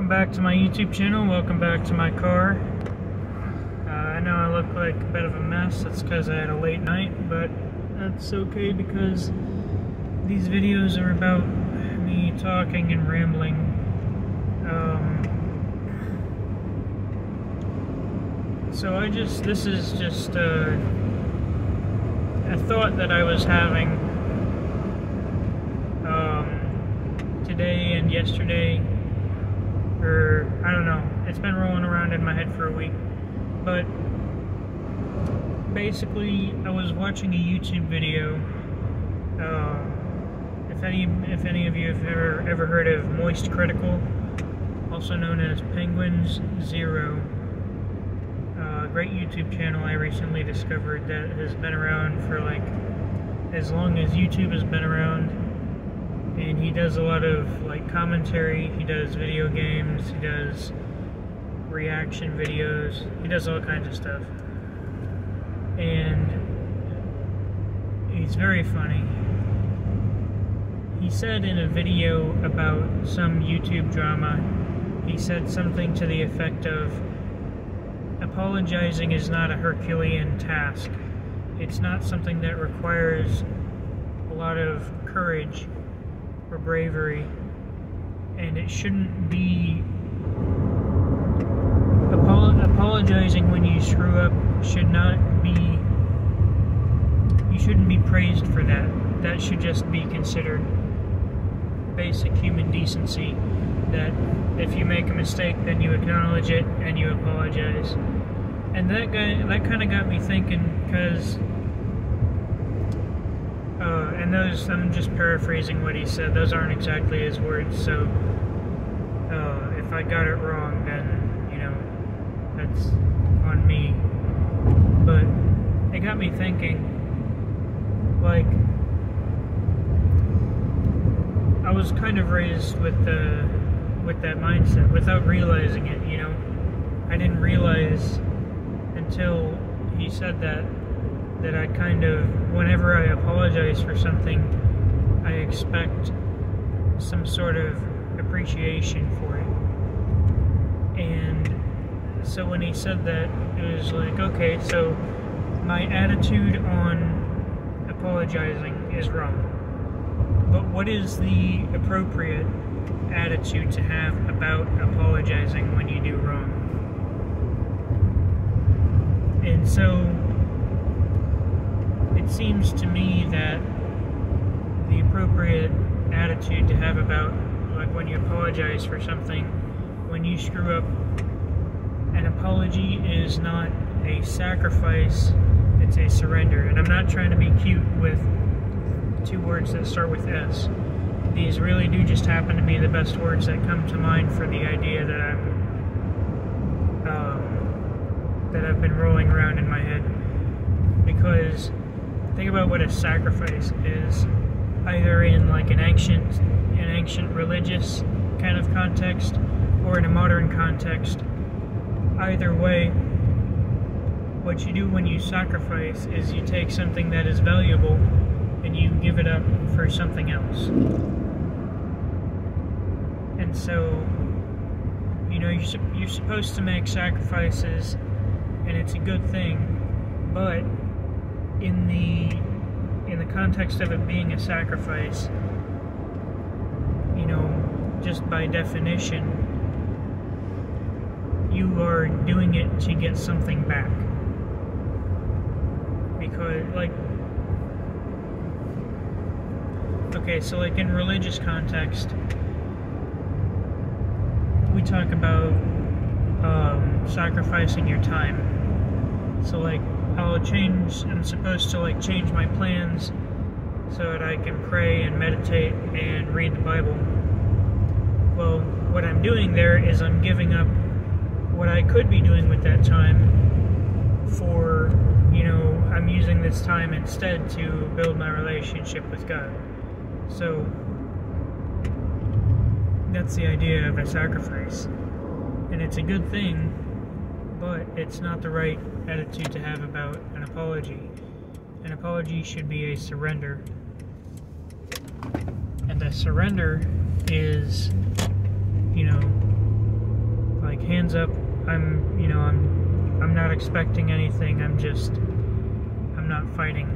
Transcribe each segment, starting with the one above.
Welcome back to my YouTube channel, welcome back to my car. I know I look like a bit of a mess, that's because I had a late night, but that's okay because these videos are about me talking and rambling. So this is just a thought that I was having today and yesterday, or I don't know, it's been rolling around in my head for a week, but basically I was watching a YouTube video. If any of you have ever heard of Moist Critical, also known as Penguins Zero, great YouTube channel I recently discovered that has been around for like as long as YouTube has been around, and he does a lot of like commentary, he does video games, he does reaction videos, he does all kinds of stuff, and he's very funny. He said in a video about some YouTube drama, he said something to the effect of, apologizing is not a Herculean task. It's not something that requires a lot of courage or bravery, and it shouldn't be apologizing when you screw up you shouldn't be praised for that. That should just be considered basic human decency, that if you make a mistake, then you acknowledge it and you apologize. And that kind of got me thinking, because I'm just paraphrasing what he said, those aren't exactly his words, so if I got it wrong, then, you know, that's on me. But it got me thinking, like, I was kind of raised with that mindset without realizing it, you know. I didn't realize until he said that I kind of, whenever I apologize for something, I expect some sort of appreciation for it. And so when he said that, it was like, okay, so my attitude on apologizing is wrong. But what is the appropriate attitude to have about apologizing when you do wrong? And so it seems to me that the appropriate attitude to have about, like, when you apologize for something, when you screw up, an apology is not a sacrifice, it's a surrender. And I'm not trying to be cute with two words that start with S. These really do just happen to be the best words that come to mind for the idea that I've been rolling around in my head. Because think about what a sacrifice is, either in like an ancient religious kind of context or in a modern context. Either way, what you do when you sacrifice is you take something that is valuable and you give it up for something else. And so, you know, you're supposed to make sacrifices, and it's a good thing, but in the context of it being a sacrifice, you know, just by definition, you are doing it to get something back. Because, like, okay, so like in religious context, we talk about sacrificing your time. So like, I'm supposed to like change my plans so that I can pray and meditate and read the Bible. Well, what I'm doing there is I'm giving up what I could be doing with that time for, you know, I'm using this time instead to build my relationship with God. So that's the idea of a sacrifice. And it's a good thing, but it's not the right attitude to have about an apology. An apology should be a surrender. And a surrender is, you know, like, hands up, I'm not expecting anything, I'm not fighting.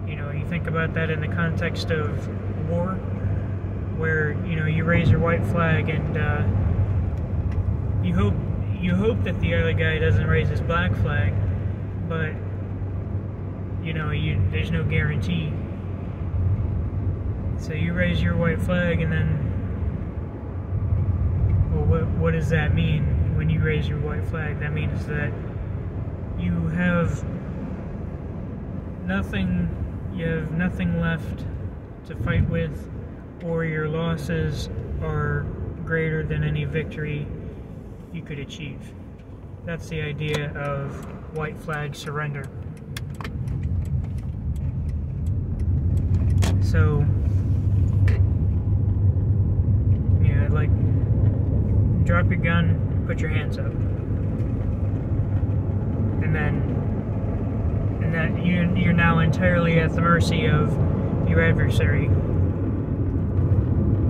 You know, you think about that in the context of war, where, you know, you raise your white flag and you hope that the other guy doesn't raise his black flag, but, you know, there's no guarantee. So you raise your white flag, and then, well, what does that mean when you raise your white flag? That means that you have nothing left to fight with, or your losses are greater than any victory you could achieve. That's the idea of white flag surrender. So, yeah, like, drop your gun, put your hands up, and that you're now entirely at the mercy of your adversary.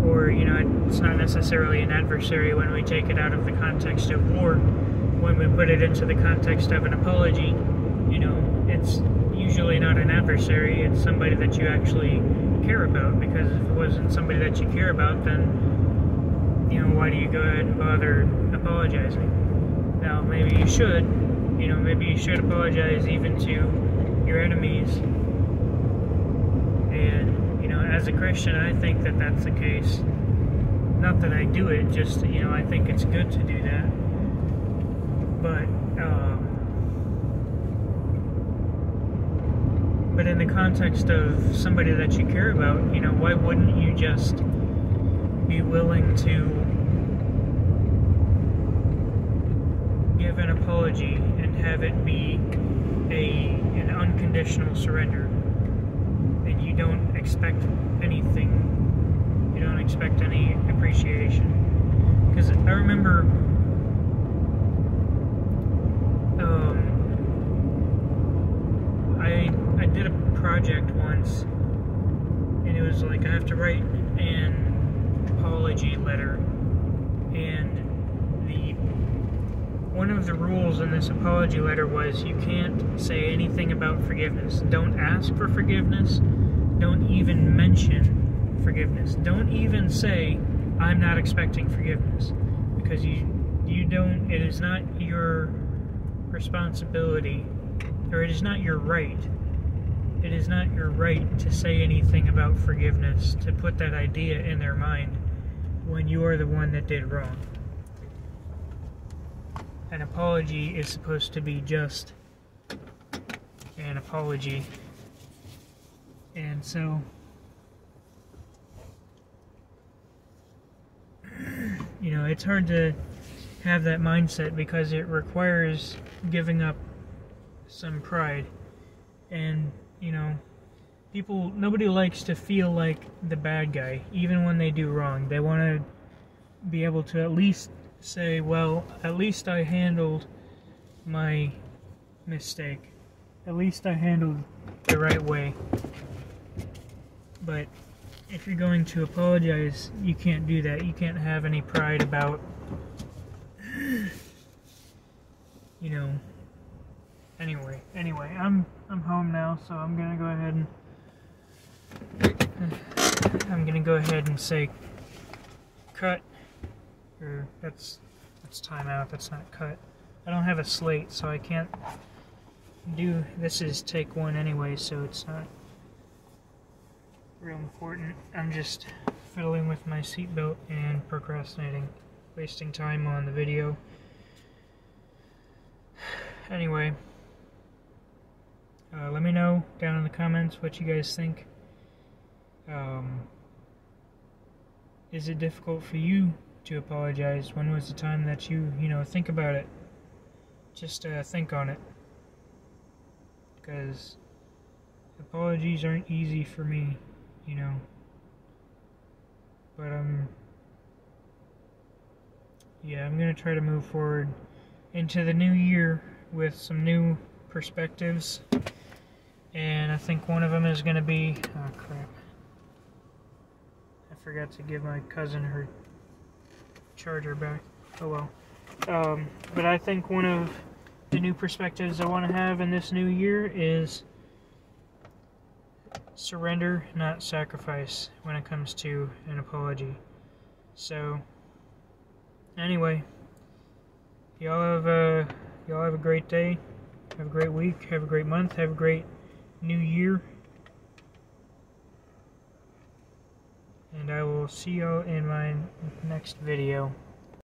Or, you know, it's not necessarily an adversary when we take it out of the context of war. When we put it into the context of an apology, you know, it's usually not an adversary, it's somebody that you actually care about, because if it wasn't somebody that you care about, then, you know, why do you go ahead and bother apologizing? Now, maybe you should, you know, maybe you should apologize even to your enemies. And, you know, as a Christian, I think that that's the case. Not that I do it, just, you know, I think it's good to do that. But in the context of somebody that you care about, you know, why wouldn't you just be willing to give an apology and have it be an unconditional surrender? And you don't expect anything. You don't expect any appreciation. Because I remember I did a project once, and it was like I have to write an apology letter, and one of the rules in this apology letter was you can't say anything about forgiveness. Don't ask for forgiveness. Don't even mention forgiveness. Don't even say, I'm not expecting forgiveness, because you don't, it is not your responsibility, or it is not your right. It is not your right to say anything about forgiveness, to put that idea in their mind when you are the one that did wrong. An apology is supposed to be just an apology. And so, you know, it's hard to have that mindset because it requires giving up some pride. And, you know, nobody likes to feel like the bad guy, even when they do wrong. They want to be able to at least say, well, at least I handled my mistake. At least I handled the right way. But if you're going to apologize, you can't do that. You can't have any pride about, you know. Anyway, I'm home now, so I'm gonna go ahead and say cut. Or that's time out. That's not cut. I don't have a slate, so I can't do. This is take one anyway, so it's not real important. I'm just fiddling with my seatbelt and procrastinating, wasting time on the video. Anyway, let me know down in the comments what you guys think. Is it difficult for you to apologize? When was the time that you think about it? Just think on it. Because apologies aren't easy for me, you know. But yeah, I'm gonna try to move forward into the new year with some new perspectives. And I think one of them is gonna be, oh crap, I forgot to give my cousin her charger back. Oh well. But I think one of the new perspectives I want to have in this new year is surrender, not sacrifice, when it comes to an apology. So, anyway, y'all have a great day, have a great week, have a great month, have a great new year, and I will see y'all in my next video.